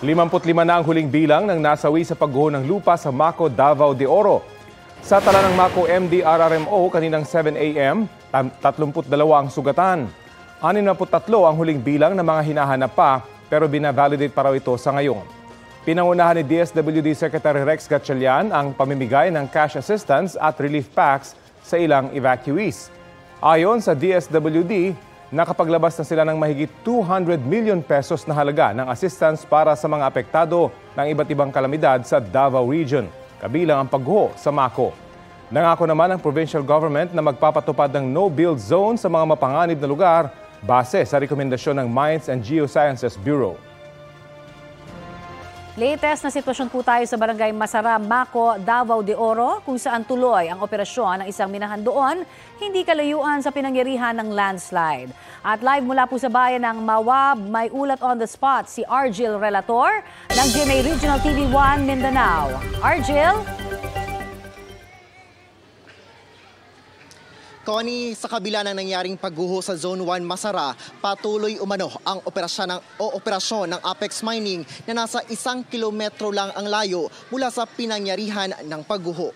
55 na ang huling bilang ng nasawi sa pagguho ng lupa sa Maco, Davao de Oro. Sa tala ng Maco MDRRMO kaninang 7 a.m., 32 ang sugatan. 63 ang huling bilang ng mga hinahanap pa pero binavalidate pa raw ito sa ngayon. Pinangunahan ni DSWD Secretary Rex Gatchalian ang pamimigay ng cash assistance at relief packs sa ilang evacuees. Ayon sa DSWD, nakapaglabas na sila ng mahigit 200 million pesos na halaga ng assistance para sa mga apektado ng iba't ibang kalamidad sa Davao Region, kabilang ang pagguho sa Maco. Nangako naman ang provincial government na magpapatupad ng no-build zone sa mga mapanganib na lugar base sa rekomendasyon ng Mines and Geosciences Bureau. Latest na sitwasyon po tayo sa Barangay Masara, Maco, Davao de Oro, kung saan tuloy ang operasyon ng isang minahan doon, hindi kalayuan sa pinangyarihan ng landslide. At live mula po sa bayan ng Mawab, may ulat on the spot si Argil Relator ng GMA Regional TV 1 Mindanao. Argil? Connie, sa kabila ng nangyaring pagguho sa Zone 1 Masara, patuloy umano ang operasyon ng Apex Mining na nasa 1 kilometro lang ang layo mula sa pinangyarihan ng pagguho.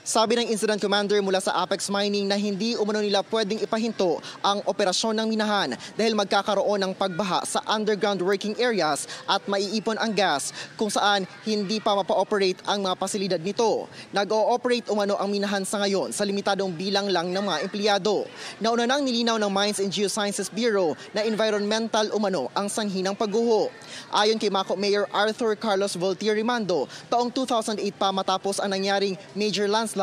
Sabi ng Incident Commander mula sa Apex Mining na hindi umano nila pwedeng ipahinto ang operasyon ng minahan dahil magkakaroon ng pagbaha sa underground working areas at maiipon ang gas kung saan hindi pa mapa-operate ang mga pasilidad nito. Nag-o-operate umano ang minahan sa ngayon sa limitadong bilang lang ng mga empleyado. Nauna nang nilinaw ng Mines and Geosciences Bureau na environmental umano ang sanhi ng pagguho. Ayon kay Maco Mayor Arthur Carlos Voltier Rimando, taong 2008 pa matapos ang nangyaring major landslide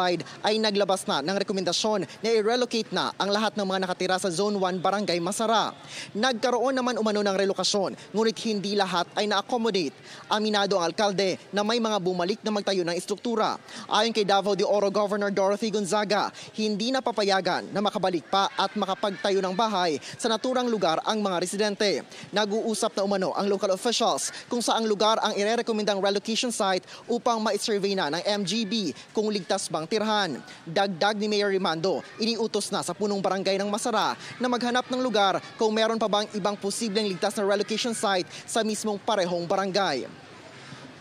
ay naglabas na ng rekomendasyon na i-relocate na ang lahat ng mga nakatira sa Zone 1 Barangay Masara. Nagkaroon naman umano ng relokasyon, ngunit hindi lahat ay na-accommodate. Aminado ang alkalde na may mga bumalik na magtayo ng istruktura. Ayon kay Davao de Oro Governor Dorothy Gonzaga, hindi na papayagan na makabalik pa at makapagtayo ng bahay sa naturang lugar ang mga residente. Nag-uusap na umano ang local officials kung saang lugar ang irerekomendang relocation site upang ma-survey na ng MGB kung ligtas bang tirhan. Dagdag ni Mayor Rimando, iniutos na sa punong barangay ng Masara na maghanap ng lugar kung meron pa bang ibang posibleng ligtas na relocation site sa mismong parehong barangay.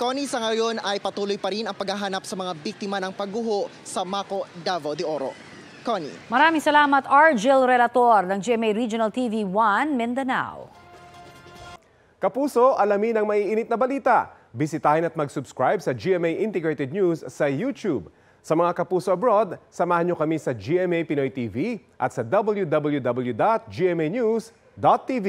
Connie, sa ngayon ay patuloy pa rin ang paghahanap sa mga biktima ng pagguho sa Maco, Davao de Oro. Connie. Maraming salamat, Argil Relator ng GMA Regional TV 1 Mindanao. Kapuso, alamin ang maiinit na balita. Bisitahin at mag-subscribe sa GMA Integrated News sa YouTube. Sa mga kapuso abroad, samahan nyo kami sa GMA Pinoy TV at sa www.gmanews.tv.